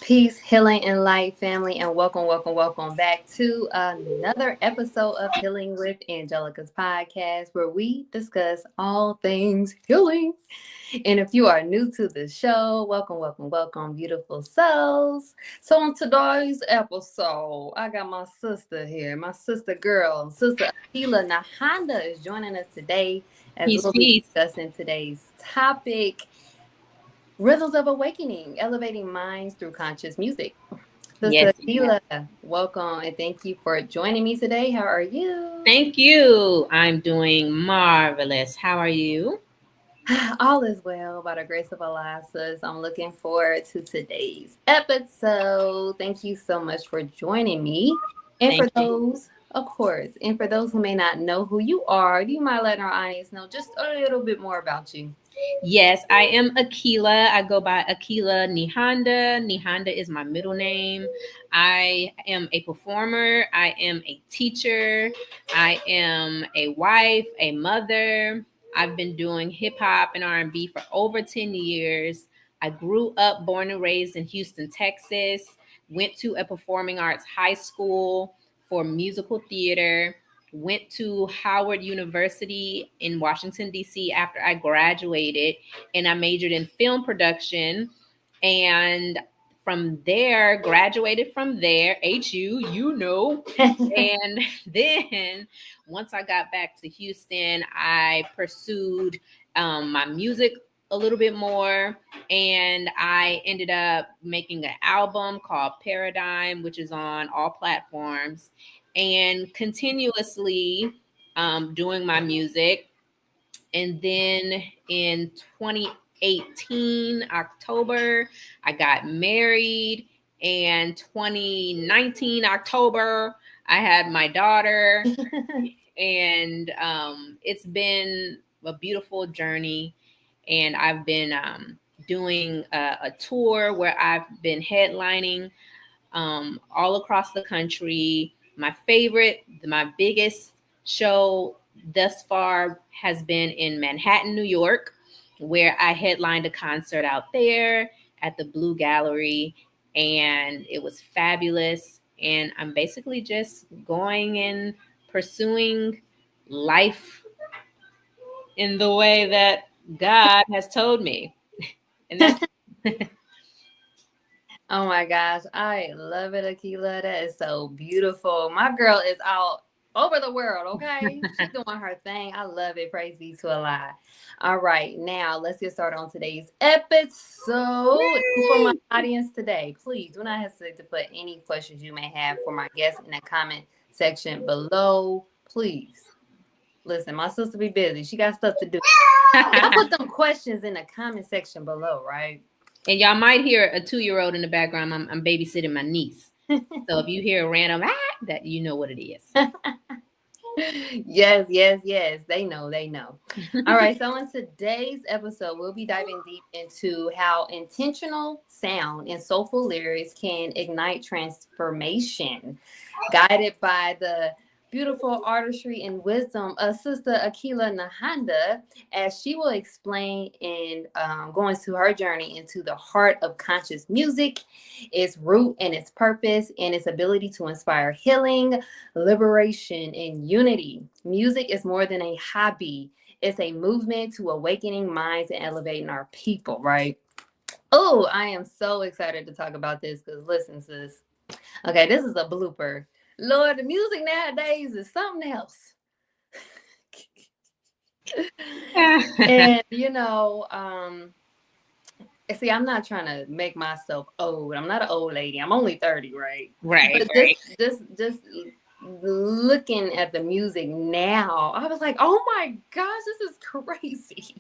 Peace, healing, and light, family, and welcome back to another episode of Healing with Angelica's podcast, where we discuss all things healing. And if you are new to the show, welcome, beautiful souls. So on today's episode, I got my sister here, my sister girl, Sister Akilah Nehanda is joining us today as we'll be discussing today's topic. Rhythms of Awakening, elevating minds through conscious music. Sister Akilah, welcome and thank you for joining me today. How are you? Thank you. I'm doing marvelous. How are you? All is well by the grace of Allah, sis. I'm looking forward to today's episode. Thank you so much for joining me. And for those who may not know who you are, do you mind letting our audience know just a little bit more about you? Yes, I am Akilah. I go by Akilah Nehanda. Nehanda is my middle name. I am a performer. I am a teacher. I am a wife, a mother. I've been doing hip hop and R&B for over 10 years. I grew up, born and raised in Houston, Texas. Went to a performing arts high school for musical theater. Went to Howard University in Washington, D.C. after I graduated, and I majored in film production. And from there, graduated from there, HU, and then once I got back to Houston, I pursued my music a little bit more, and I ended up making an album called Paradigm, which is on all platforms, and continuously doing my music. And then in 2018 October, I got married, and 2019 October, I had my daughter. And it's been a beautiful journey. And I've been doing a tour where I've been headlining all across the country. My biggest show thus far has been in Manhattan, New York, where I headlined a concert out there at the Blue Gallery, and it was fabulous. And I'm basically just going and pursuing life in the way that God has told me. And that's Oh my gosh, I love it, Akilah. That is so beautiful. My girl is out over the world, okay? She's doing her thing. I love it. Praise be to Allah. All right, now let's get started on today's episode. For my audience today, please do not hesitate to put any questions you may have for my guests in the comment section below. Please. Listen, my sister be busy. She got stuff to do. Y'all put them questions in the comment section below, right? And y'all might hear a 2-year-old in the background. I'm babysitting my niece. So if you hear a random that you know what it is. Yes. They know. All right. So in today's episode, we'll be diving deep into how intentional sound and soulful lyrics can ignite transformation, guided by the beautiful artistry and wisdom of Sister Akilah Nehanda, as she will explain in going to her journey into the heart of conscious music, its root and its purpose, and its ability to inspire healing, liberation, and unity. Music is more than a hobby. It's a movement to awakening minds and elevating our people, right? Oh, I am so excited to talk about this because listen, sis. Okay, this is a blooper. Lord, the music nowadays is something else. And see, I'm not trying to make myself old. I'm not an old lady. I'm only 30, right? Right. But just looking at the music now, I was like, oh my gosh, this is crazy.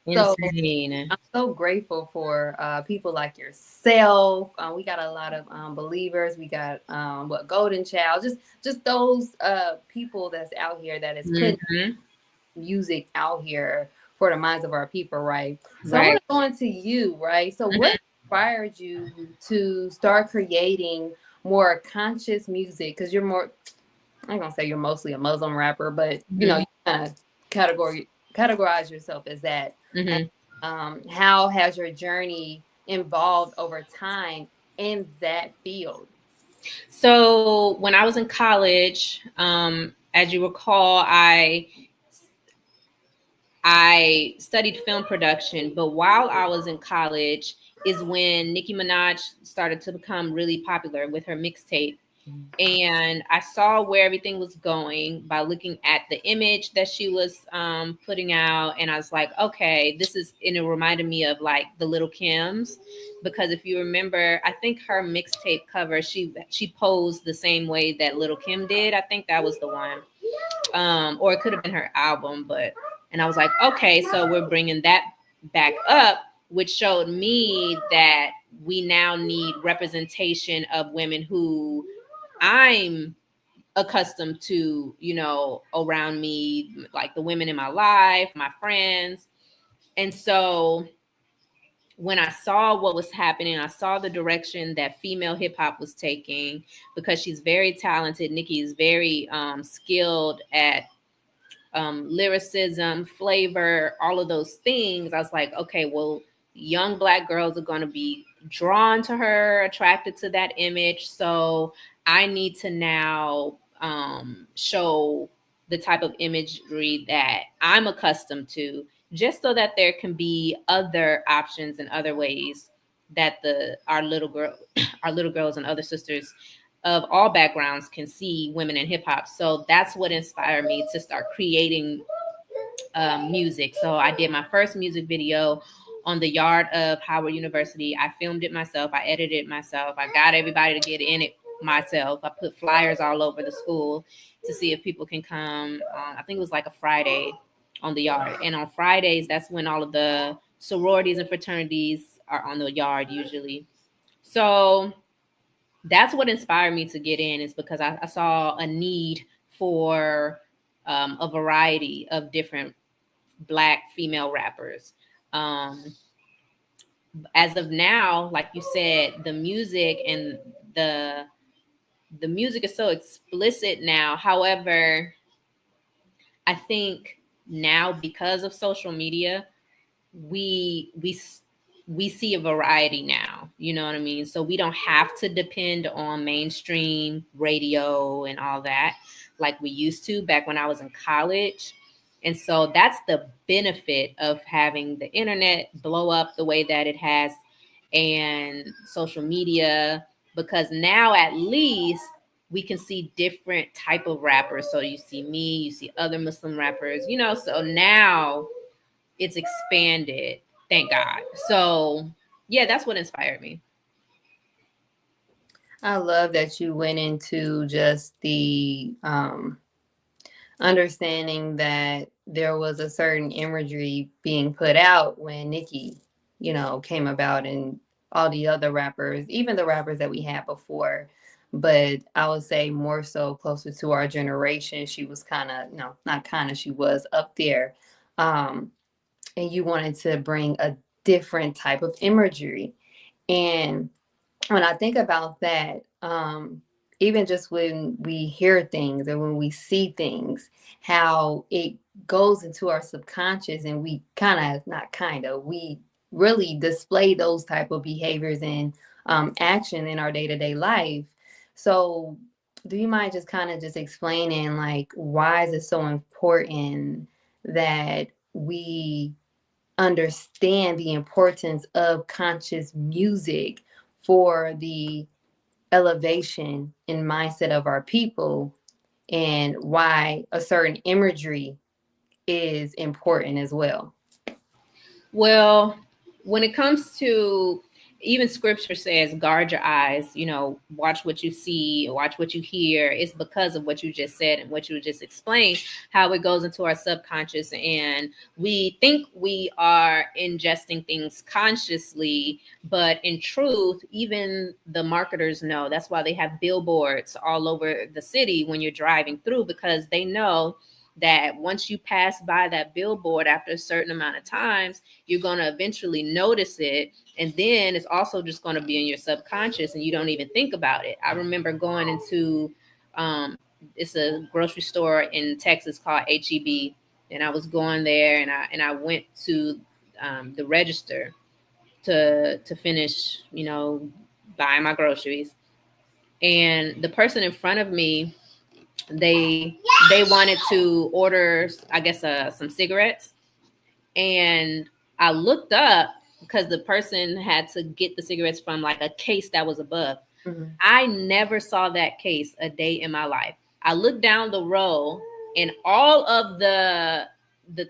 Insane. So I'm so grateful for people like yourself. We got a lot of believers. We got Golden Child, just those people that's out here that is putting music out here for the minds of our people, right? So I want to go into you, right? So what inspired you to start creating more conscious music? Because you're more, I'm gonna say you're mostly a Muslim rapper, but you know, you kind of categorize yourself as that. How has your journey evolved over time in that field? So when I was in college, as you recall, I studied film production, but while I was in college is when Nicki Minaj started to become really popular with her mixtape. And I saw where everything was going by looking at the image that she was putting out. And I was like, okay, and it reminded me of like the Little Kims, because if you remember, I think her mixtape cover, she posed the same way that Little Kim did. I think that was the one. Or it could have been her album, and I was like, okay, so we're bringing that back up, which showed me that we now need representation of women who I'm accustomed to, around me, like the women in my life, my friends. And so when I saw what was happening, I saw the direction that female hip hop was taking, because she's very talented. Nicki is very skilled at lyricism, flavor, all of those things. I was like, okay, well, young Black girls are going to be drawn to her, attracted to that image. So I need to now show the type of imagery that I'm accustomed to, just so that there can be other options and other ways that our little girl, our little girls and other sisters of all backgrounds can see women in hip hop. So that's what inspired me to start creating music. So I did my first music video on the yard of Howard University. I filmed it myself. I edited it myself. I got everybody to get in it myself. I put flyers all over the school to see if people can come. I think it was like a Friday on the yard. And on Fridays, that's when all of the sororities and fraternities are on the yard usually. So that's what inspired me to get in, is because I saw a need for a variety of different Black female rappers. Um, as of now, like you said, the music and the music is so explicit now. However, I think now, because of social media, we we we see a variety now, you know what I mean? So we don't have to depend on mainstream radio and all that like we used to back when I was in college. And so that's the benefit of having the internet blow up the way that it has, and social media, because now at least we can see different type of rappers. So you see me, you see other Muslim rappers, so now it's expanded, thank God. So yeah, that's what inspired me. I love that you went into just the understanding that there was a certain imagery being put out when Nicki, came about, and all the other rappers, even the rappers that we had before. But I would say more so closer to our generation, she was kind of, no, not kind of, she was up there. Um, and you wanted to bring a different type of imagery. And when I think about that, even just when we hear things and when we see things, how it goes into our subconscious, and we we really display those type of behaviors and action in our day-to-day life. So do you mind just kind of just explaining, like, why is it so important that we understand the importance of conscious music for the elevation and mindset of our people, and why a certain imagery is important as well? Well, when it comes to, even scripture says, guard your eyes, watch what you see, watch what you hear. It's because of what you just said and what you just explained, how it goes into our subconscious. And we think we are ingesting things consciously, but in truth, even the marketers know. That's why they have billboards all over the city when you're driving through, because they know that once you pass by that billboard after a certain amount of times, you're going to eventually notice it. And then it's also just going to be in your subconscious and you don't even think about it. I remember going into, it's a grocery store in Texas called HEB. And I was going there, and I went to the register to finish, buying my groceries. And the person in front of me, they wanted to order, I guess, some cigarettes. And I looked up because the person had to get the cigarettes from like a case that was above. Mm-hmm. I never saw that case a day in my life. I looked down the row and all of the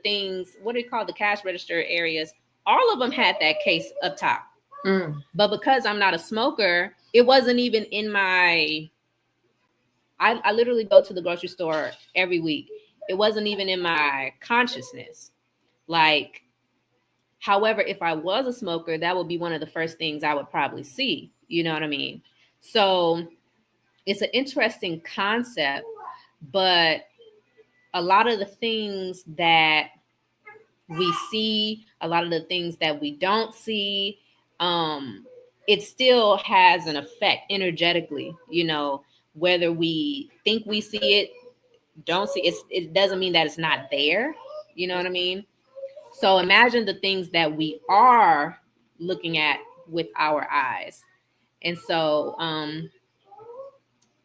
things, what do you call the cash register areas, all of them had that case up top. Mm. But because I'm not a smoker, it wasn't even in my, I literally go to the grocery store every week. It wasn't even in my consciousness. Like, however, if I was a smoker, that would be one of the first things I would probably see. You know what I mean? So it's an interesting concept, but a lot of the things that we see, a lot of the things that we don't see, it still has an effect energetically, whether we think we see it, don't see it, it doesn't mean that it's not there. You know what I mean? So imagine the things that we are looking at with our eyes. And so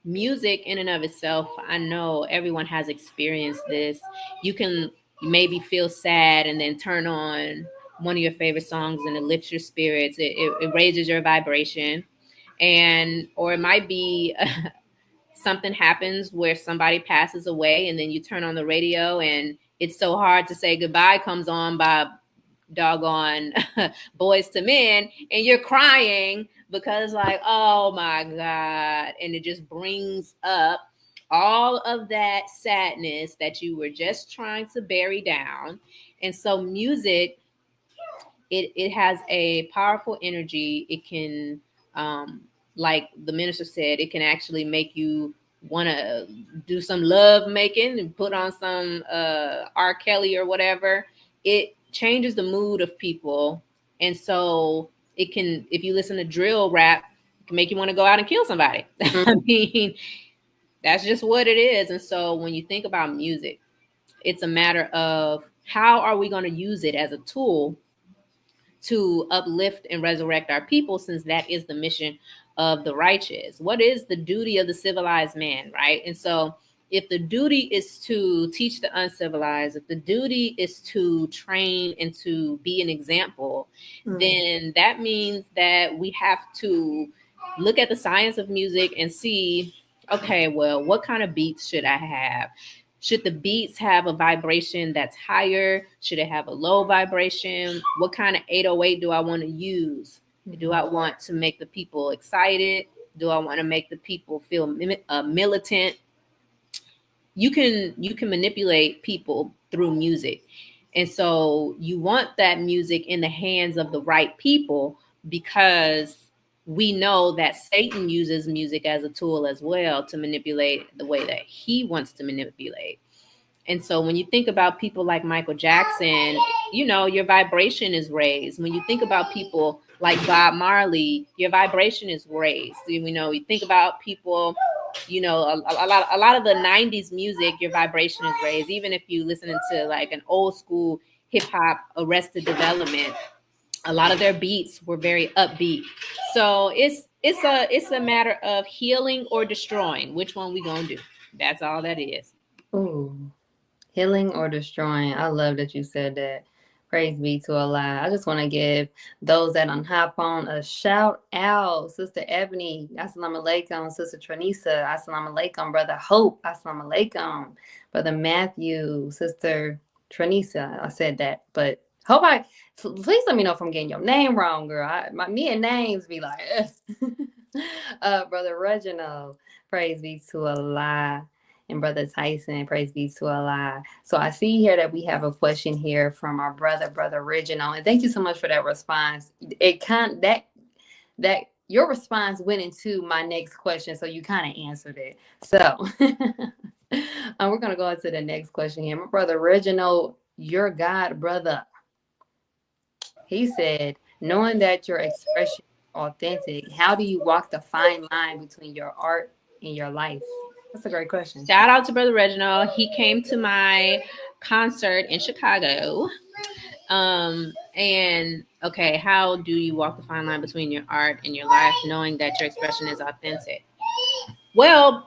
music in and of itself, I know everyone has experienced this. You can maybe feel sad and then turn on one of your favorite songs and it lifts your spirits. It raises your vibration. Or it might be something happens where somebody passes away and then you turn on the radio and It's So Hard to Say Goodbye comes on by doggone Boys to Men, and you're crying because like, oh my God. And it just brings up all of that sadness that you were just trying to bury down. And so music, it has a powerful energy. It can, like the minister said, it can actually make you want to do some love making and put on some R. Kelly or whatever. It changes the mood of people. And so it can, if you listen to drill rap, it can make you want to go out and kill somebody. I mean, that's just what it is. And so when you think about music, it's a matter of how are we going to use it as a tool to uplift and resurrect our people, since that is the mission of the righteous. What is the duty of the civilized man, right? And so if the duty is to teach the uncivilized, if the duty is to train and to be an example, then that means that we have to look at the science of music and see, okay, well, what kind of beats should I have? Should the beats have a vibration that's higher? Should it have a low vibration? What kind of 808 do I want to use? Do I want to make the people excited? Do I want to make the people feel militant? You can manipulate people through music. And so you want that music in the hands of the right people, because we know that Satan uses music as a tool as well to manipulate the way that he wants to manipulate. And so when you think about people like Michael Jackson, your vibration is raised. When you think about people like Bob Marley, your vibration is raised. You think about people, a lot of the 90s music, your vibration is raised. Even if you listen to like an old school hip hop, Arrested Development, a lot of their beats were very upbeat. So it's a matter of healing or destroying. Which one we gonna do? That's all that is. Ooh, healing or destroying. I love that you said that. Praise be to Allah. I just want to give those that on hop on a shout out. Sister Ebony, assalamu alaikum. Sister Tranisa, assalamu alaikum. Brother Hope, assalamu alaikum. Brother Matthew, Sister Tranisa, I said that, but please let me know if I'm getting your name wrong, girl. Me and names be like, Brother Reginald, praise be to Allah. And Brother Tyson, praise be to Allah. So I see here that we have a question here from our Brother Reginald. And thank you so much for that response. That your response went into my next question, so you kind of answered it. So we're going to go into the next question here. My Brother Reginald, your God brother, he said, knowing that your expression is authentic, how do you walk the fine line between your art and your life? That's a great question. Shout out to Brother Reginald. He came to my concert in Chicago. And okay, how do you walk the fine line between your art and your life, knowing that your expression is authentic? Well,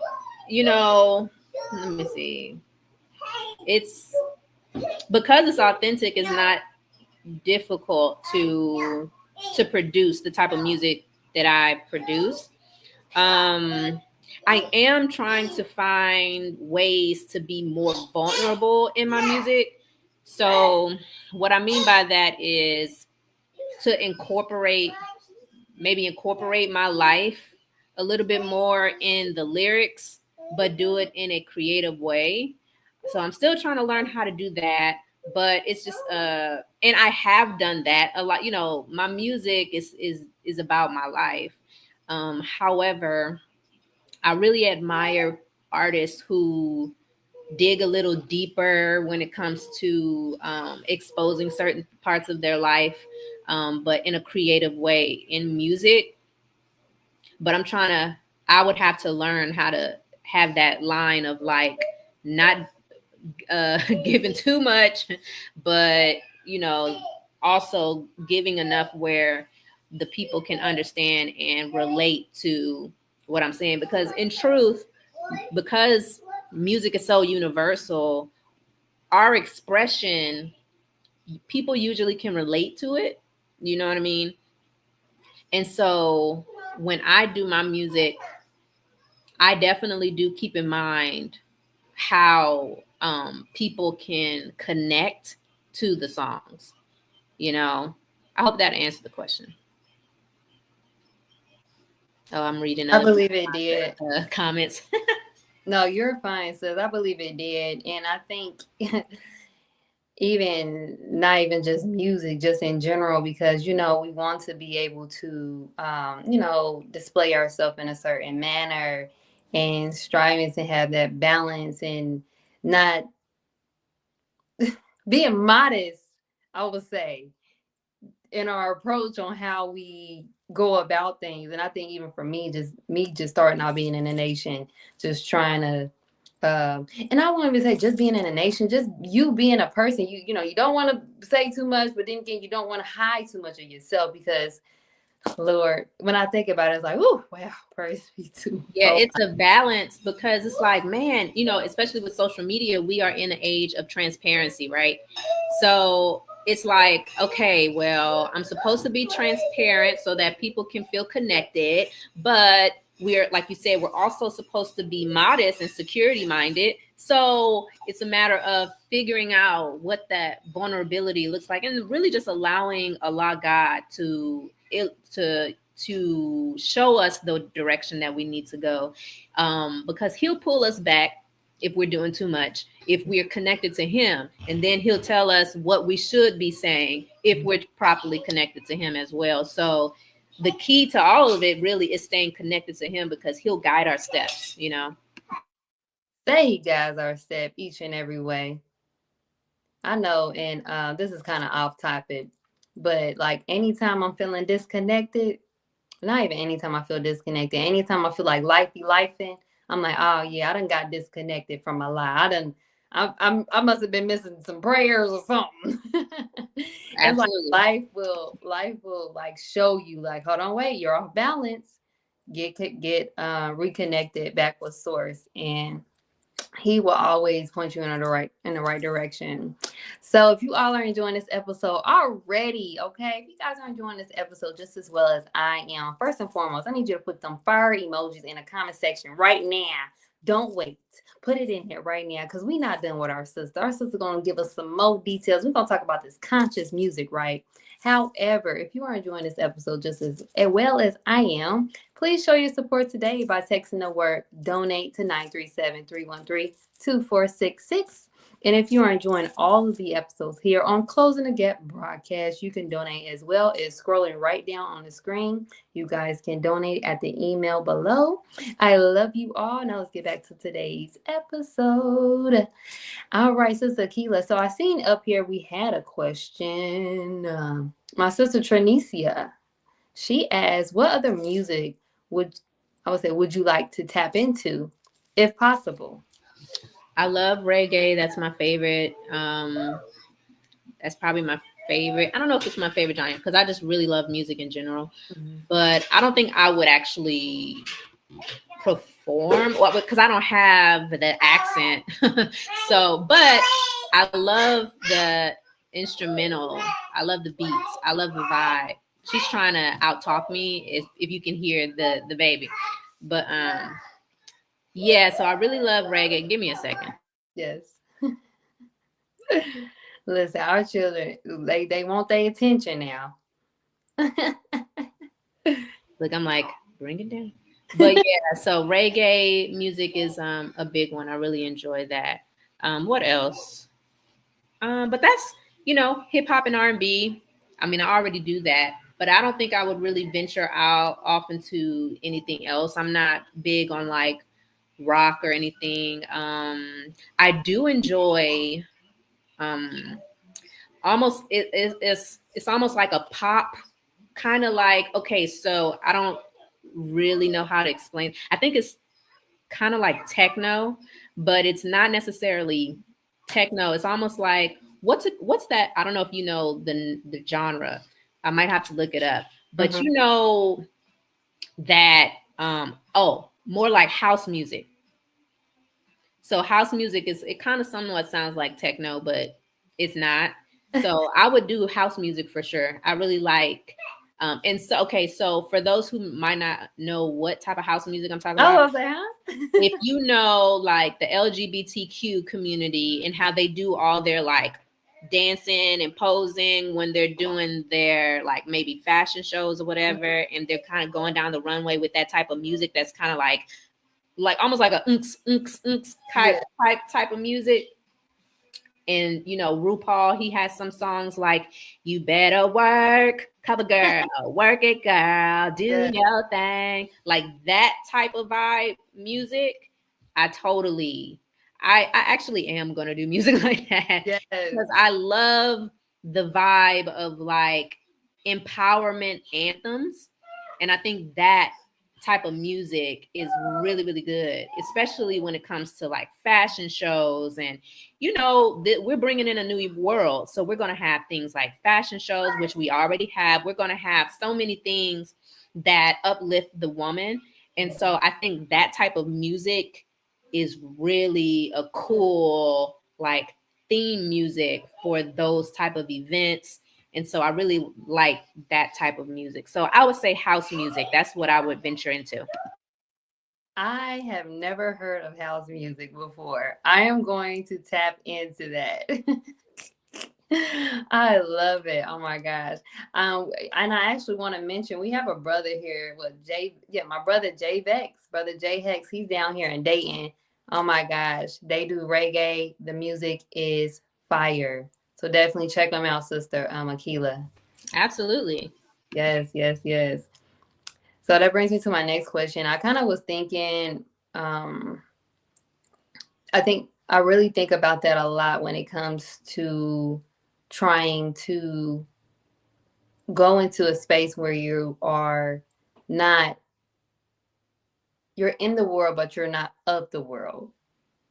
you know, let me see. It's because it's authentic, it's not difficult to produce the type of music that I produce. Um, I am trying to find ways to be more vulnerable in my music. So, what I mean by that is to incorporate my life a little bit more in the lyrics, but do it in a creative way. So I'm still trying to learn how to do that, but it's just and I have done that a lot. You know, my music is about my life. However, I really admire artists who dig a little deeper when it comes to exposing certain parts of their life, but in a creative way in music. But I would have to learn how to have that line of like not giving too much, but, you know, also giving enough where the people can understand and relate to what I'm saying. Because in truth, because music is so universal, our expression, people usually can relate to it. You know what I mean? And so when I do my music, I definitely do keep in mind how people can connect to the songs. You know, I hope that answered the question. Oh, I'm reading I other believe it did. comments. No, you're fine, sis. I believe it did. And I think even not even just music, just in general, because, we want to be able to, display ourselves in a certain manner and striving to have that balance and not being modest, I would say, in our approach on how we go about things. And I think even for me just starting out being in the nation, just trying to and I won't even say just being in a nation, just you being a person, you don't want to say too much, but then again, you don't want to hide too much of yourself because Lord, when I think about it, it's like, oh wow, praise be to Yeah, oh it's a balance because it's like, man, you know, especially with social media, we are in an age of transparency, right? So it's like, okay, well, I'm supposed to be transparent so that people can feel connected, but we're, like you said, we're also supposed to be modest and security minded. So it's a matter of figuring out what that vulnerability looks like and really just allowing Allah God to show us the direction that we need to go, because he'll pull us back if we're doing too much, if we're connected to him, and then he'll tell us what we should be saying if we're properly connected to him as well. So the key to all of it really is staying connected to him because he'll guide our steps, you know. say he guides our step each and every way. I know, and this is kind of off topic, but like anytime I'm feeling disconnected, not even anytime I feel disconnected, anytime I feel like life be lifing, I'm like, oh yeah, I done got disconnected from my life. I must have been missing some prayers or something. It's like Absolutely. life will like show you like, hold on, wait, you're off balance. Get reconnected back with source, and he will always point you in the right direction. So if you all are enjoying this episode already, okay, if you guys are enjoying this episode just as well as I am, first and foremost, I need you to put them fire emojis in the comment section right now. Don't wait. Put it in here right now because we're not done with our sister. Our sister going to give us some more details. We're going to talk about this conscious music, right? However, if you are enjoying this episode just as well as I am, please show your support today by texting the word donate to 937-313-2466. And if you are enjoying all of the episodes here on Closing the Gap broadcast, you can donate as well as scrolling right down on the screen. You guys can donate at the email below. I love you all. Now let's get back to today's episode. All right, Sister Akilah. So I seen up here we had a question. My sister Trinicia, she asked, what other music would you like to tap into, if possible? I love reggae. That's my favorite. That's probably my favorite. I don't know if it's my favorite genre because I just really love music in general. Mhm. But I don't think I would actually perform well, because I don't have the accent. So, but I love the instrumental. I love the beats. I love the vibe. She's trying to out talk me if you can hear the baby. But yeah, so I really love reggae. Give me a second. Yes. Listen, our children, they want their attention now. Look, I'm like, bring it down. But yeah, so reggae music is a big one. I really enjoy that. What else? But that's hip hop and R&B. I mean, I already do that, but I don't think I would really venture out off into anything else. I'm not big on like rock or anything. I do enjoy um almost it's almost like a pop kind of like, okay, so I don't really know how to explain. I think it's kind of like techno, but it's not necessarily techno. It's almost like what's that? I don't know if you know the genre. I might have to look it up. But Mhm. you know that more like house music. So house music is it kind of somewhat sounds like techno, but it's not. So I would do house music for sure. I really like and so okay, so for those who might not know what type of house music I'm talking Oh, about, I was like, huh? if you know like the LGBTQ community and how they do all their like dancing and posing when they're doing their like maybe fashion shows or whatever, and they're kind of going down the runway with that type of music that's kind of like almost like a unks unks unks type Yeah. type of music. And RuPaul, he has some songs like "You Better Work, Cover Girl, Work It Girl, Do Yeah. Your Thing," like that type of vibe music. I totally, I actually am gonna do music like that Yes. because I love the vibe of like empowerment anthems, and I think that type of music is really really good, especially when it comes to like fashion shows. And that we're bringing in a new world, so we're going to have things like fashion shows, which we already have. We're going to have so many things that uplift the woman, and so I think that type of music is really a cool like theme music for those type of events. And so I really like that type of music. So I would say house music. That's what I would venture into. I have never heard of house music before. I am going to tap into that. I love it. Oh my gosh. And I actually want to mention we have a brother here. My brother Jay Vex. Brother Jay Hex, he's down here in Dayton. Oh my gosh. They do reggae. The music is fire. So definitely check them out, sister Akilah. Absolutely. Yes, yes, yes. So that brings me to my next question. I kind of was thinking, um, I think I really think about that a lot when it comes to trying to go into a space where you are not, you're in the world, but you're not of the world.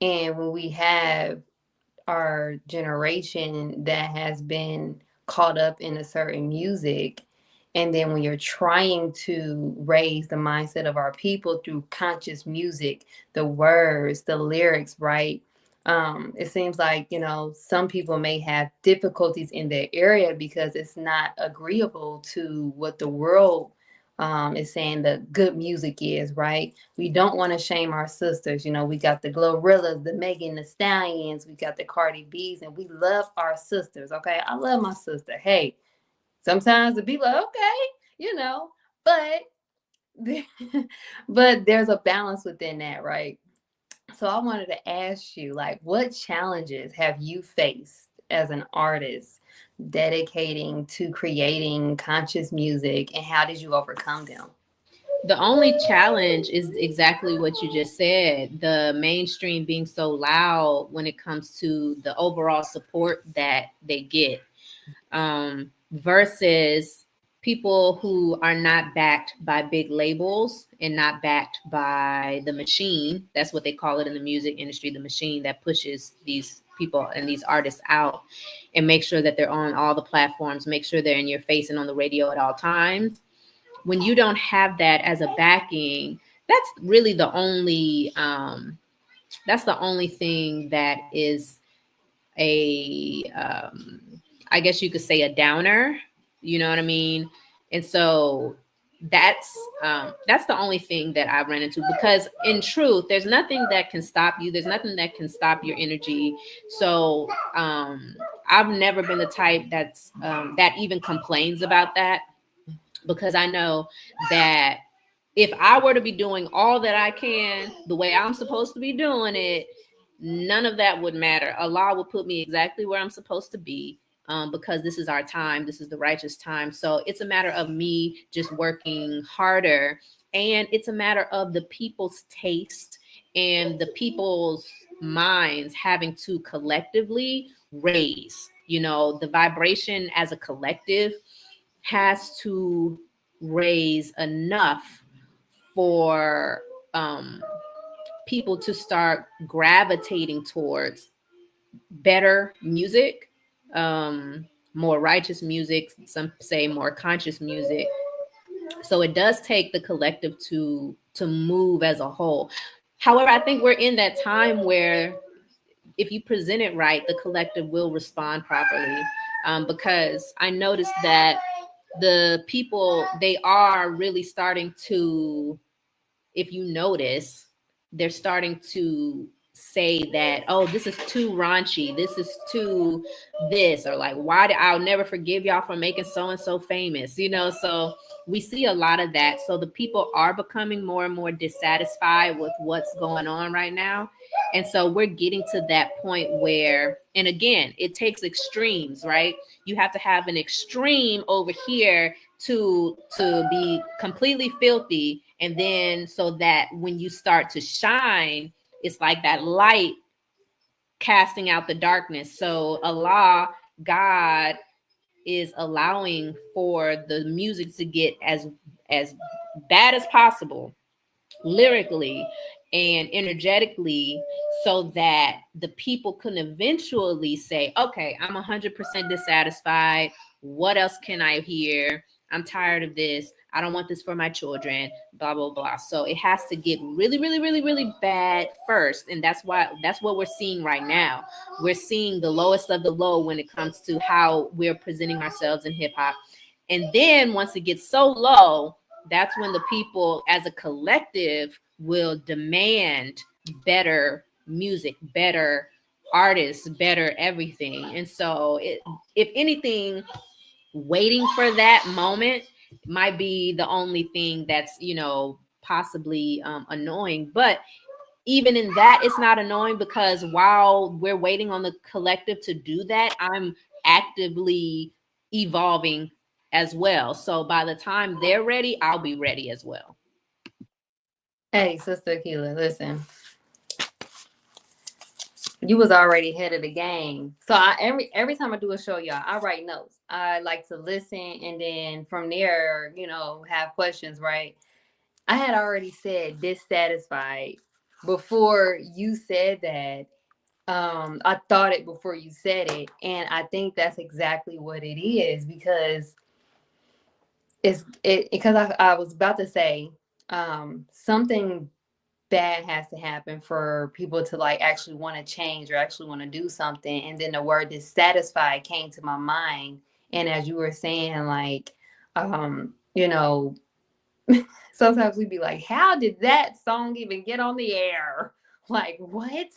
And when we have our generation that has been caught up in a certain music, and then when you're trying to raise the mindset of our people through conscious music, the words, the lyrics, right? It seems like some people may have difficulties in their area because it's not agreeable to what the world is saying the good music is, right? We don't want to shame our sisters. We got the Glorilla, the Megan the Stallions, we got the Cardi B's, and we love our sisters. Okay, I love my sister. Hey, sometimes the people are okay, but but there's a balance within that, right? So I wanted to ask you, like, what challenges have you faced as an artist dedicating to creating conscious music, and how did you overcome them? The only challenge is exactly what you just said, the mainstream being so loud when it comes to the overall support that they get, versus people who are not backed by big labels and not backed by the machine. That's what they call it in the music industry, the machine that pushes these people and these artists out and make sure that they're on all the platforms, make sure they're in your face and on the radio at all times. When you don't have that as a backing, that's really the only thing that is a I guess you could say a downer. You know what I mean? And so that's the only thing that I run into, because in truth, there's nothing that can stop you. There's nothing that can stop your energy. So I've never been the type that even complains about that, because I know that if I were to be doing all that I can the way I'm supposed to be doing it, none of that would matter. Allah will put me exactly where I'm supposed to be, because this is our time. This is the righteous time. So it's a matter of me just working harder. And it's a matter of the people's taste and the people's minds having to collectively raise. The vibration as a collective has to raise enough for people to start gravitating towards better music, more righteous music, some say more conscious music. So it does take the collective to move as a whole. However, I think we're in that time where if you present it right, the collective will respond properly. Because I noticed that the people, they are really starting to, if you notice, they're starting to say that, oh, this is too raunchy, this is too this, or like, I'll never forgive y'all for making so and so famous, so we see a lot of that. So the people are becoming more and more dissatisfied with what's going on right now. And so we're getting to that point where, and again, it takes extremes, right? You have to have an extreme over here to be completely filthy, and then so that when you start to shine, it's like that light casting out the darkness. So Allah, God, is allowing for the music to get as bad as possible, lyrically and energetically, so that the people can eventually say, okay, I'm 100% dissatisfied. What else can I hear? I'm tired of this. I don't want this for my children, blah, blah, blah. So it has to get really, really, really, really bad first. And that's what we're seeing right now. We're seeing the lowest of the low when it comes to how we're presenting ourselves in hip hop. And then once it gets so low, that's when the people as a collective will demand better music, better artists, better everything. And so if anything, waiting for that moment might be the only thing that's, possibly annoying. But even in that, it's not annoying, because while we're waiting on the collective to do that, I'm actively evolving as well. So by the time they're ready, I'll be ready as well. Hey, Sister Akilah, listen. You was already ahead of the game. So every time I do a show, y'all, I write notes. I like to listen, and then from there, have questions, right? I had already said dissatisfied before you said that. I thought it before you said it, and I think that's exactly what it is, because because I was about to say something bad has to happen for people to like actually want to change or actually want to do something. And then the word dissatisfied came to my mind. And as you were saying, like, sometimes we'd be like, how did that song even get on the air? Like, what?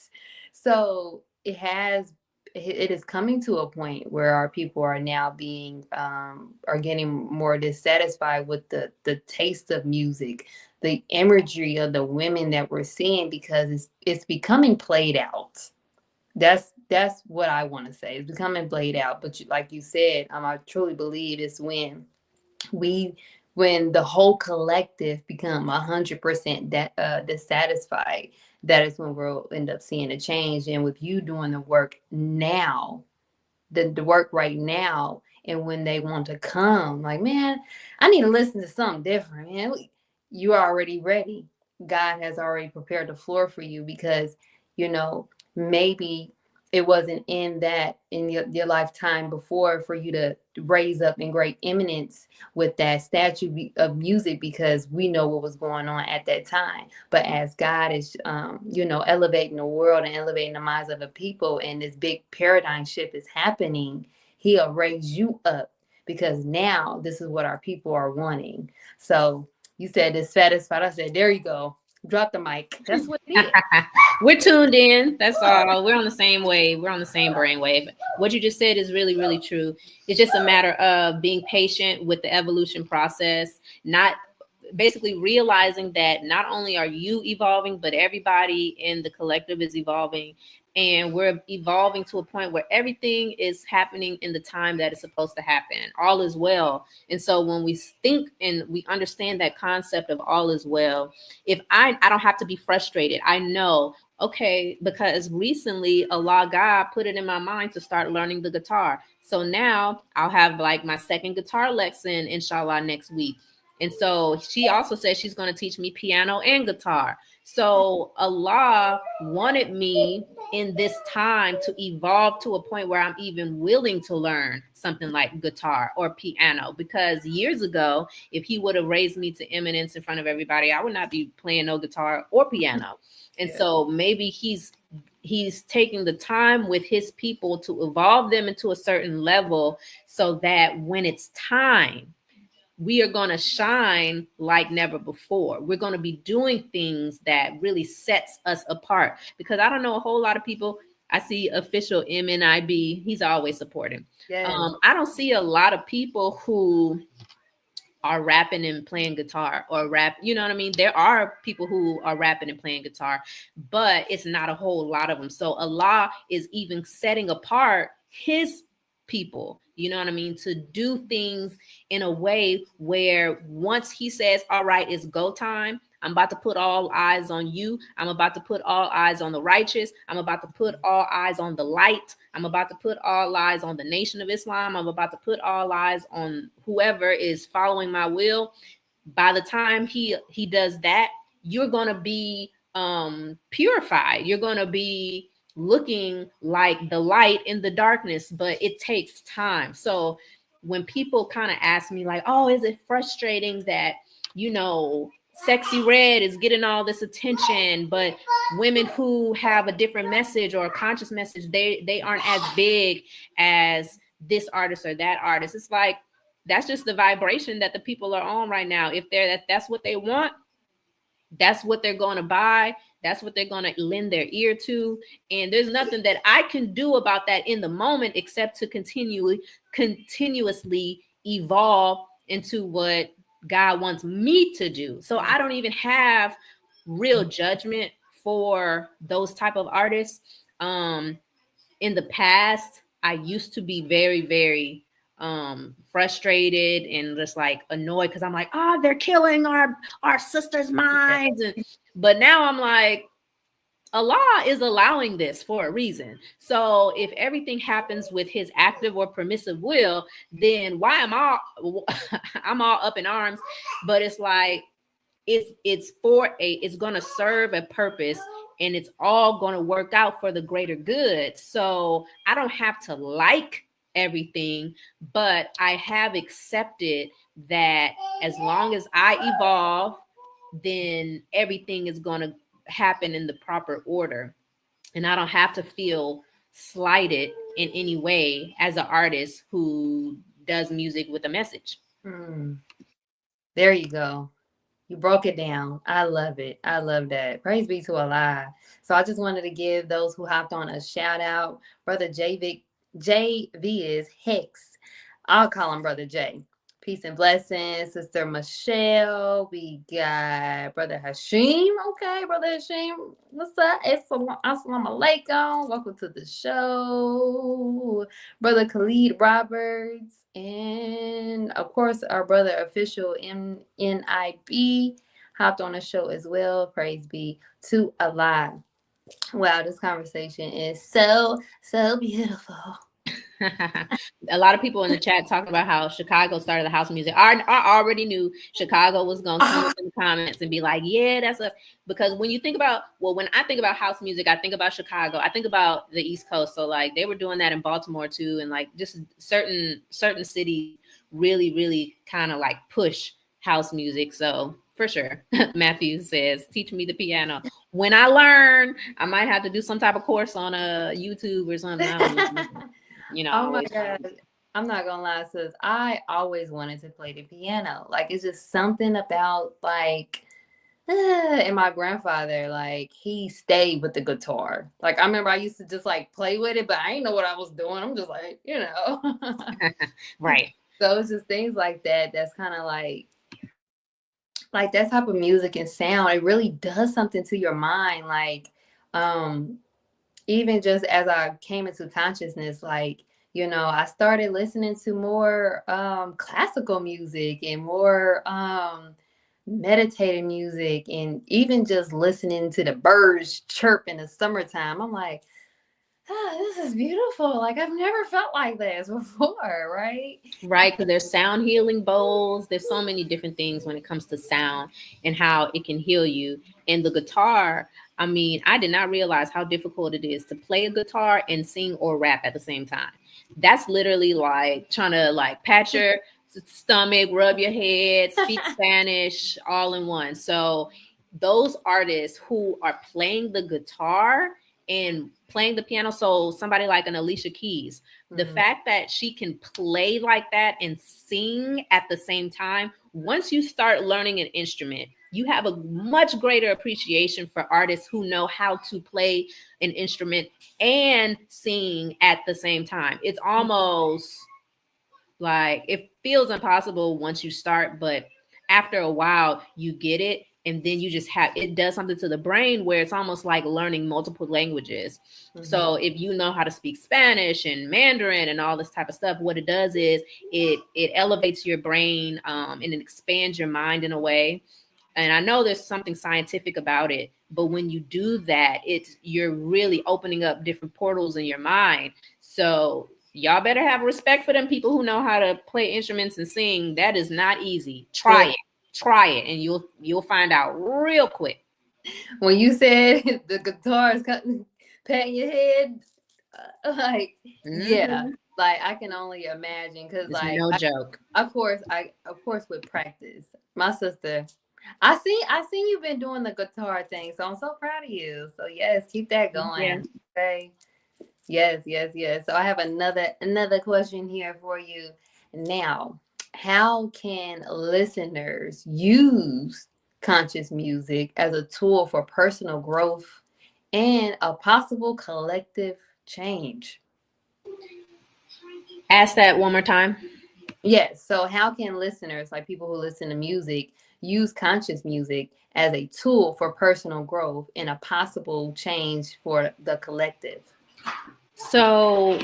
So it is coming to a point where our people are now being are getting more dissatisfied with the taste of music, the imagery of the women that we're seeing, because it's becoming played out. That's what I want to say. It's becoming played out. But like you said, I truly believe it's when the whole collective become 100% dissatisfied, that is when we'll end up seeing a change. And with you doing the work now, the work right now, and when they want to come, like, man, I need to listen to something different, man. You're already ready. God has already prepared the floor for you, because, maybe it wasn't in your lifetime before for you to raise up in great eminence with that of music, because we know what was going on at that time. But as God is elevating the world and elevating the minds of the people, and this big paradigm shift is happening, he'll raise you up, because now this is what our people are wanting. So you said this satisfied. I said, there you go. Drop the mic. That's what it is. We're tuned in. That's all. We're on the same wave. We're on the same brainwave. What you just said is really, really true. It's just a matter of being patient with the evolution process, not basically realizing that not only are you evolving, but everybody in the collective is evolving. And we're evolving to a point where everything is happening in the time that it's supposed to happen. All is well. And so when we think and we understand that concept of all is well, if I don't have to be frustrated. I know, okay, because recently Allah God put it in my mind to start learning the guitar. So now I'll have like my second guitar lesson, inshallah, next week. And so she also said she's going to teach me piano and guitar. So Allah wanted me in this time to evolve to a point where I'm even willing to learn something like guitar or piano, because years ago, if he would have raised me to eminence in front of everybody, I would not be playing no guitar or piano. And so maybe he's taking the time with his people to evolve them into a certain level, so that when it's time, we are going to shine like never before. We're going to be doing things that really sets us apart, because I don't know a whole lot of people. I see official MNIB. He's always supporting. Yes. I don't see a lot of people who are rapping and playing guitar or rap. You know what I mean? There are people who are rapping and playing guitar, but it's not a whole lot of them. So Allah is even setting apart his people, you know what I mean, to do things in a way where once he says, all right, it's go time, I'm about to put all eyes on you. I'm about to put all eyes on the righteous. I'm about to put all eyes on the light. I'm about to put all eyes on the Nation of Islam. I'm about to put all eyes on whoever is following my will. By the time he does that, you're going to be purified. You're going to be looking like the light in the darkness, but it takes time. So when people kind of ask me like, oh, is it frustrating that, you know, Sexy Red is getting all this attention, but women who have a different message or a conscious message, they aren't as big as this artist or that artist. It's like, that's just the vibration that the people are on right now. If that's what they want, that's what they're going to buy. That's what they're going to lend their ear to. And there's nothing that I can do about that in the moment, except to continuously evolve into what God wants me to do. So I don't even have real judgment for those type of artists. In the past, I used to be very, very frustrated and just like annoyed, because I'm like, oh, they're killing our sisters' minds. But now I'm like, Allah is allowing this for a reason. So if everything happens with his active or permissive will, then why am I'm all up in arms? But it's like, it's going to serve a purpose, and it's all going to work out for the greater good. So I don't have to like everything, but I have accepted that as long as I evolve, then everything is going to happen in the proper order. And I don't have to feel slighted in any way as an artist who does music with a message. There you go. You broke it down. I love it. I love that. Praise be to Allah. So I just wanted to give those who hopped on a shout out. Brother JV is Hex. I'll call him Brother J. Peace and blessings, Sister Michelle. We got Brother Hashim. Okay, Brother Hashim. What's up? Assalamu alaikum. Welcome to the show. Brother Khalid Roberts. And of course, our brother official MNIB hopped on the show as well. Praise be to Allah. Wow, this conversation is so beautiful. A lot of people in the chat talking about how Chicago started the house music. I already knew Chicago was going to come up in the comments and be like, yeah, that's a, because when you think about, well, when I think about house music, I think about Chicago. I think about the East Coast. So like they were doing that in Baltimore too. And like just certain cities really, really kind of like push house music. So for sure. Matthew says, teach me the piano. When I learn, I might have to do some type of course on a YouTube or something. I don't know. You know, Oh my always God. I'm not gonna lie, sis. I always wanted to play the piano. Like it's just something about like and my grandfather, like he stayed with the guitar. Like I remember I used to just like play with it, but I didn't know what I was doing. I'm just like, right. So it's just things like that that's kind of like that type of music and sound. It really does something to your mind. Like um even just as I came into consciousness, like, I started listening to more classical music and more meditative music, and even just listening to the birds chirp in the summertime. I'm like, this is beautiful. Like, I've never felt like this before, right? Right, because there's sound healing bowls. There's so many different things when it comes to sound and how it can heal you. And the guitar, I mean, I did not realize how difficult it is to play a guitar and sing or rap at the same time. That's literally like trying to like pat your stomach, rub your head, speak Spanish all in one. So those artists who are playing the guitar and playing the piano, so somebody like an Alicia Keys, the fact that she can play like that and sing at the same time, once you start learning an instrument, you have a much greater appreciation for artists who know how to play an instrument and sing at the same time. It's almost like it feels impossible once you start, but after a while you get it, and then you just have, it does something to the brain where it's almost like learning multiple languages. So if you know how to speak Spanish and Mandarin and all this type of stuff, what it does is it elevates your brain, and it expands your mind in a way. And I know there's something scientific about it, but when you do that, you're really opening up different portals in your mind. So y'all better have respect for them people who know how to play instruments and sing. That is not easy. Try it, and you'll find out real quick. When you said the guitar is patting your head, like, yeah, like I can only imagine, because It's like no joke. of course with practice, my sister, I seen you've been doing the guitar thing, so I'm so proud of you. So yes, keep that Yeah. going. Okay. Yes, yes, yes. So I have another question here for you. Now, how can listeners use conscious music as a tool for personal growth and a possible collective change? Ask that one more time. Yes. So how can listeners, like people who listen to music, use conscious music as a tool for personal growth and a possible change for the collective? So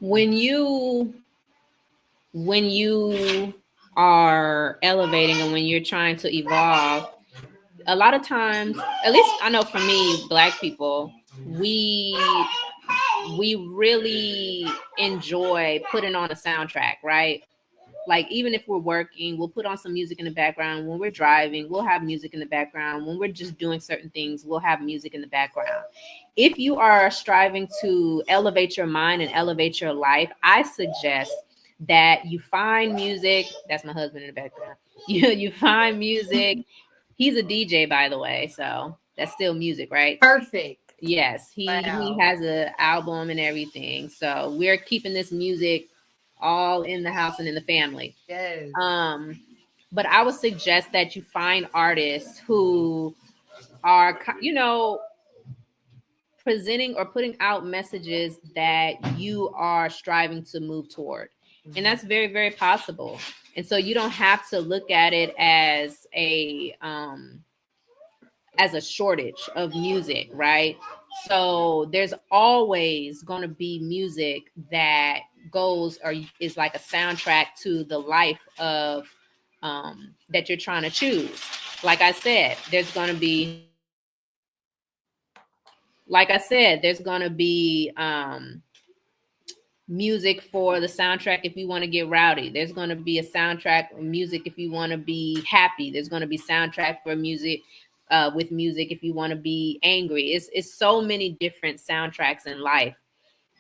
when you when you are elevating and when you're trying to evolve, a lot of times, at least I know for me, Black people, we we really enjoy putting on a soundtrack, right? Like even if we're working, we'll put on some music in the background. When we're driving, we'll have music in the background. When we're just doing certain things, we'll have music in the background. If you are striving to elevate your mind and elevate your life, I suggest that you find music. That's my husband in the background. You find music. He's a DJ, by the way, so that's still music, right? Perfect. Yes, he Wow. has an album and everything. So we're keeping this music all in the house and in the family. Yes. Um, but I would suggest that you find artists who are, presenting or putting out messages that you are striving to move toward. And that's very, very possible. And so you don't have to look at it as a shortage of music, right? So there's always going to be music that goes or is like a soundtrack to the life of that you're trying to choose. Like I said, there's going to be like I said, there's going to be music for the soundtrack if you want to get rowdy. There's going to be a soundtrack music if you want to be happy. There's going to be soundtrack for music with music if you want to be angry. It's so many different soundtracks in life.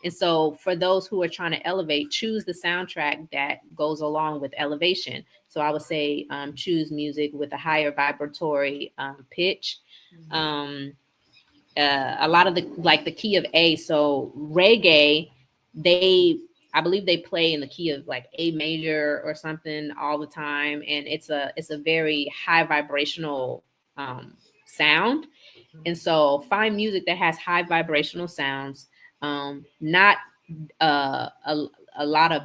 And so for those who are trying to elevate, choose the soundtrack that goes along with elevation. So I would say choose music with a higher vibratory pitch. Um, a lot of the like the key of A. So reggae, I believe they play in the key of like A major or something all the time, and it's a very high vibrational sound. And so find music that has high vibrational sounds, not a lot of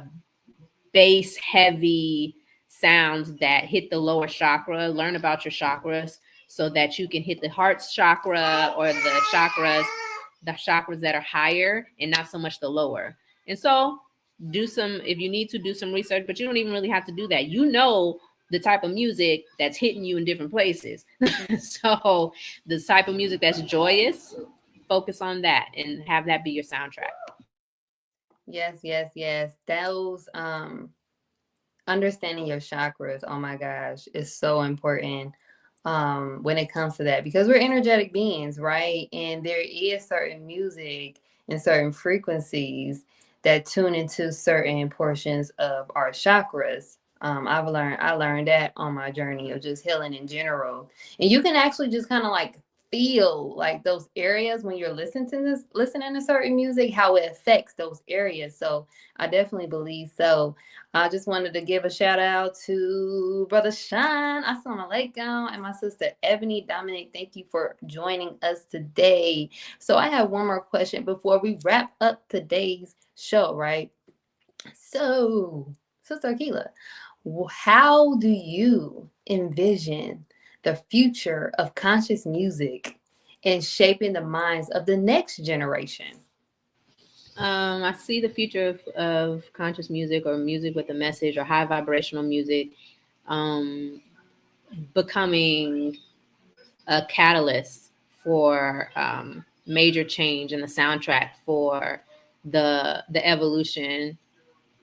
bass heavy sounds that hit the lower chakra. Learn about your chakras so that you can hit the heart chakra or the chakras that are higher and not so much the lower. And so do some, if you need to do some research, but you don't even really have to do that. You know the type of music that's hitting you in different places. So the type of music that's joyous, focus on that and have that be your soundtrack. Yes, yes, yes. Those understanding your chakras, oh my gosh, is so important when it comes to that, because we're energetic beings, right? And there is certain music and certain frequencies that tune into certain portions of our chakras. I learned that on my journey of just healing in general. And you can actually just kind of like feel like those areas when you're listening to certain music, how it affects those areas. So I definitely believe so. I just wanted to give a shout out to Brother Sean, Assalamu alaikum, and my sister Ebony Dominic. Thank you for joining us today. So I have one more question before we wrap up today's show, right? So, Sister Akilah, how do you envision the future of conscious music and shaping the minds of the next generation? I see the future of conscious music or music with a message or high vibrational music um, becoming a catalyst for major change in the soundtrack for the evolution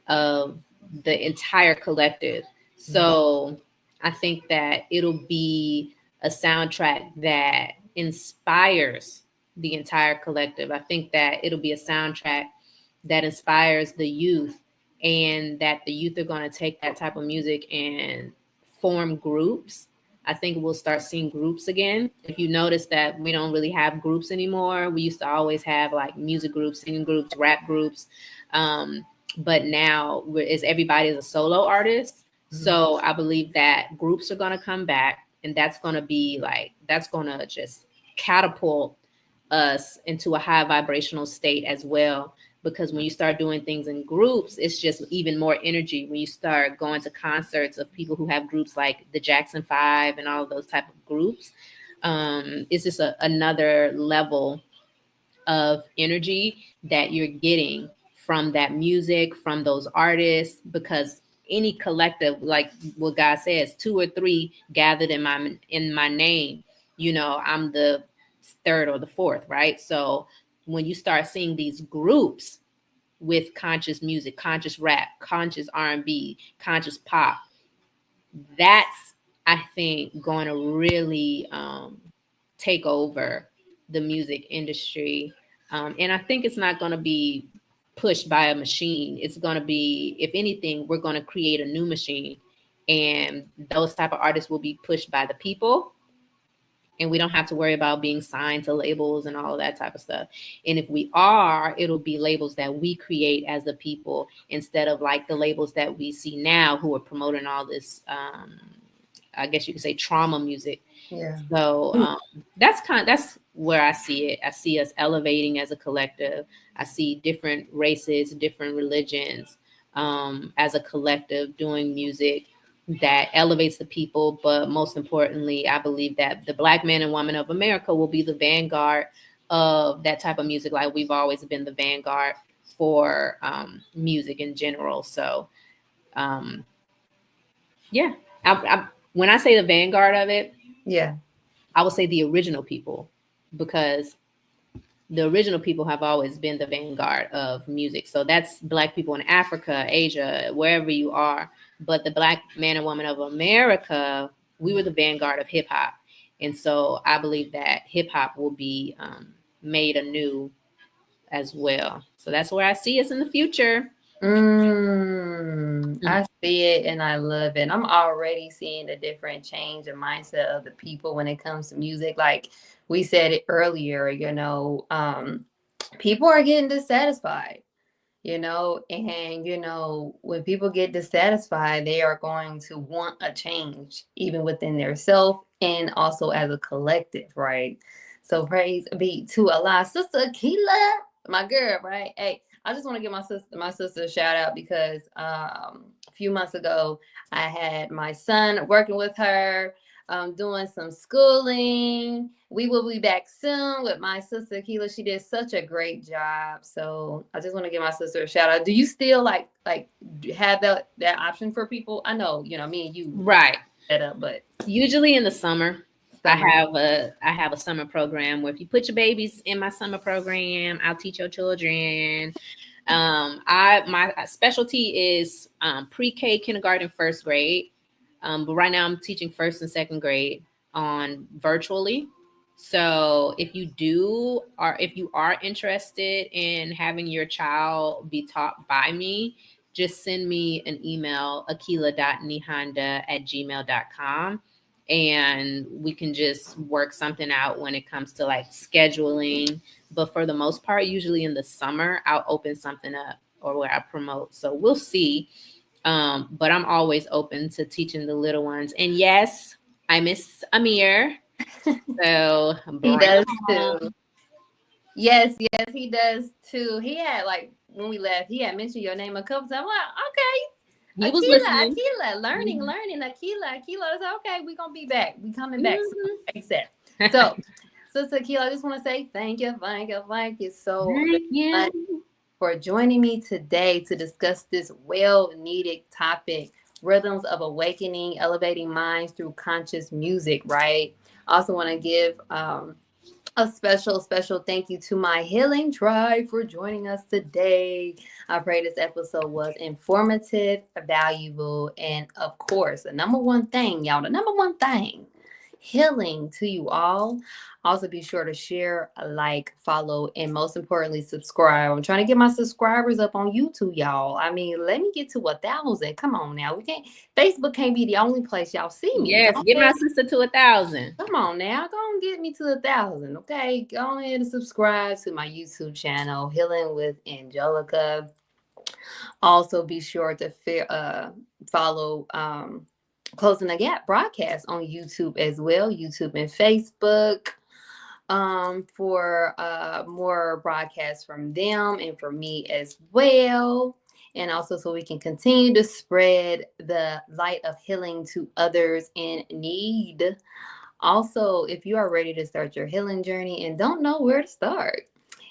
of the entire collective. So I think that it'll be a soundtrack that inspires the entire collective. I think that it'll be a soundtrack that inspires the youth, and that the youth are going to take that type of music and form groups. I think we'll start seeing groups again. If you notice that we don't really have groups anymore, we used to always have like music groups, singing groups, rap groups. But now is everybody is a solo artist. So I believe that groups are going to come back, and that's going to be like, that's going to just catapult us into a high vibrational state as well. Because when you start doing things in groups, it's just even more energy. When you start going to concerts of people who have groups like the Jackson 5 and all of those type of groups, it's just another level of energy that you're getting from that music, from those artists. Because any collective, like what God says, 2 or 3 gathered in my name, I'm the third or the fourth, right? So when you start seeing these groups with conscious music, conscious rap, conscious R&B, conscious pop, that's, I think, going to really take over the music industry. And I think it's not going to be pushed by a machine. It's going to be, if anything, we're going to create a new machine. And those type of artists will be pushed by the people. And we don't have to worry about being signed to labels and all of that type of stuff. And if we are, it'll be labels that we create as the people, instead of like the labels that we see now who are promoting all this, I guess you could say, trauma music. Yeah. So that's where I see it. I see us elevating as a collective. I see different races, different religions, as a collective doing music that elevates the people. But most importantly, I believe that the Black man and woman of America will be the vanguard of that type of music, like we've always been the vanguard for music in general. So um, yeah, when I say the vanguard of it, Yeah. I would say the original people, because the original people have always been the vanguard of music. So that's Black people in Africa, Asia, wherever you are. But the Black man and woman of America, we were the vanguard of hip hop. And so I believe that hip hop will be made anew as well. So that's where I see us in the future. I see it and I love it. I'm already seeing the different change in mindset of the people when it comes to music. Like we said it earlier, people are getting dissatisfied, and when people get dissatisfied, they are going to want a change, even within their self and also as a collective, right? So praise be to Allah. Sister Akilah, my girl, right? Hey, I just want to give my sister a shout out because a few months ago I had my son working with her, doing some schooling. We will be back soon with my sister Akilah. She did such a great job. So I just want to give my sister a shout out. Do you still like have that option for people? I know, me and you Right. set up, but Usually in the summer, summer. I have a summer program where if you put your babies in my summer program, I'll teach your children. My specialty is pre-K, kindergarten, first grade. But right now I'm teaching first and second grade on virtually. So if you are interested in having your child be taught by me, just send me an email, akilah.nehanda@gmail.com, and we can just work something out when it comes to like scheduling. But for the most part, usually in the summer, I'll open something up or where I promote. So we'll see. But I'm always open to teaching the little ones. And yes, I miss Amir. So He bring does him too. home. Yes, he does too. He had like when we left, he had mentioned your name a couple times. I'm He like, was listening. Akilah, learning, Akilah. It's okay. We're gonna be back. We coming back soon. Mhm. Accept. So, Sister Akilah, I just want to say thank you so very Thank much you. for joining me today to discuss this well-needed topic: rhythms of awakening, elevating minds through conscious music. Right. I also want to give a special thank you to my healing tribe for joining us today. I pray this episode was informative, valuable, and of course, the number one thing, y'all, the number one thing, healing to you all. Also, be sure to share, like, follow, and most importantly, subscribe. I'm trying to get my subscribers up on YouTube, y'all. I mean, let me get to 1,000. Come on now. Facebook can't be the only place y'all see me. Yes, get my sister to 1,000. Come on now, go and get me to 1,000, okay? Go ahead and subscribe to my YouTube channel, Healing with Angelica. Also, be sure to follow Closing the Gap broadcast on YouTube as well, YouTube and Facebook, for more broadcasts from them and from me as well. And also, so we can continue to spread the light of healing to others in need. Also, if you are ready to start your healing journey and don't know where to start,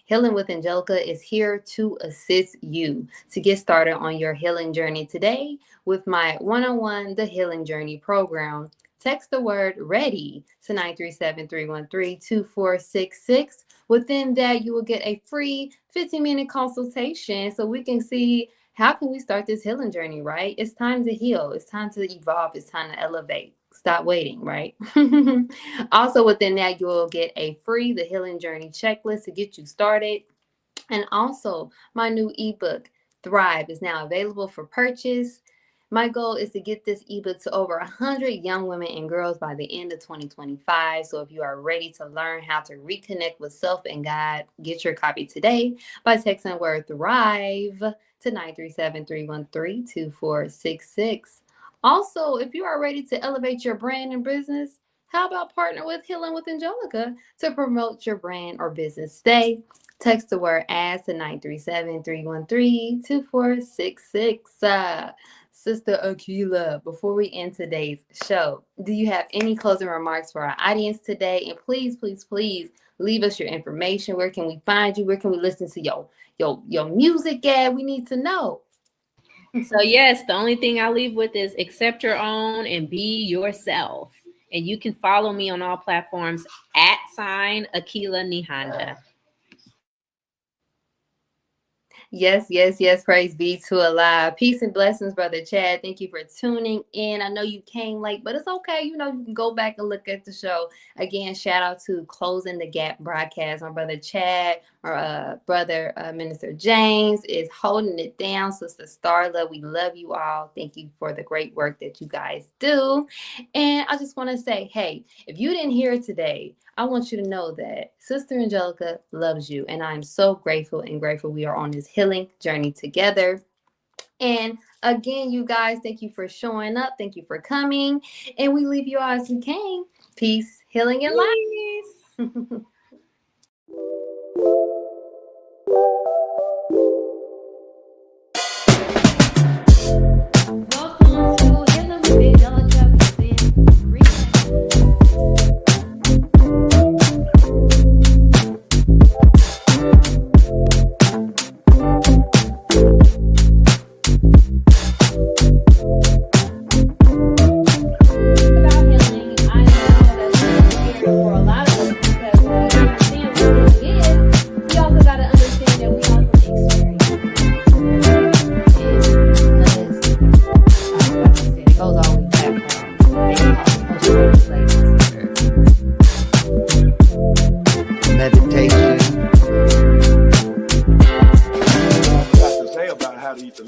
Healing with Angelica is here to assist you to get started on your healing journey today with my one-on-one The Healing Journey program. Text the word READY to 937-313-2466. Within that, you will get a free 15-minute consultation so we can see how can we start this healing journey, right? It's time to heal. It's time to evolve. It's time to elevate. Stop waiting, right? Also, within that, you will get a free The Healing Journey checklist to get you started. And also, my new ebook, Thrive, is now available for purchase. My goal is to get this ebook to over 100 young women and girls by the end of 2025. So if you are ready to learn how to reconnect with self and God, get your copy today by texting the word Thrive to 937-313-2466. Also, if you are ready to elevate your brand and business, how about partner with Healing with Angelica to promote your brand or business today? Text the word ASK to 937-313-2466. Sister Akilah, before we end today's show, do you have any closing remarks for our audience today? And please, please, please leave us your information. Where can we find you? Where can we listen to your music at? We need to know. So yes, the only thing I leave with is accept your own and be yourself. And you can follow me on all platforms @ Akilah Nehanda. Yes, yes, yes. Praise be to Allah. Peace and blessings, Brother Chad. Thank you for tuning in. I know you came late, but it's okay. You know, you can go back and look at the show. Again, shout out to Closing the Gap broadcast. My brother Chad, or brother Minister James is holding it down. Sister Starla, we love you all. Thank you for the great work that you guys do. And I just want to say, hey, if you didn't hear it today, I want you to know that Sister Angelica loves you. And I'm so grateful and grateful we are on this healing journey together. And again, you guys, thank you for showing up. Thank you for coming. And we leave you all as we came. Peace, healing, and life. Welcome to Healing with Angelica. Meditation. Got to say about how to eat the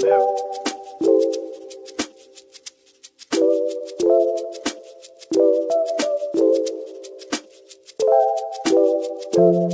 liver.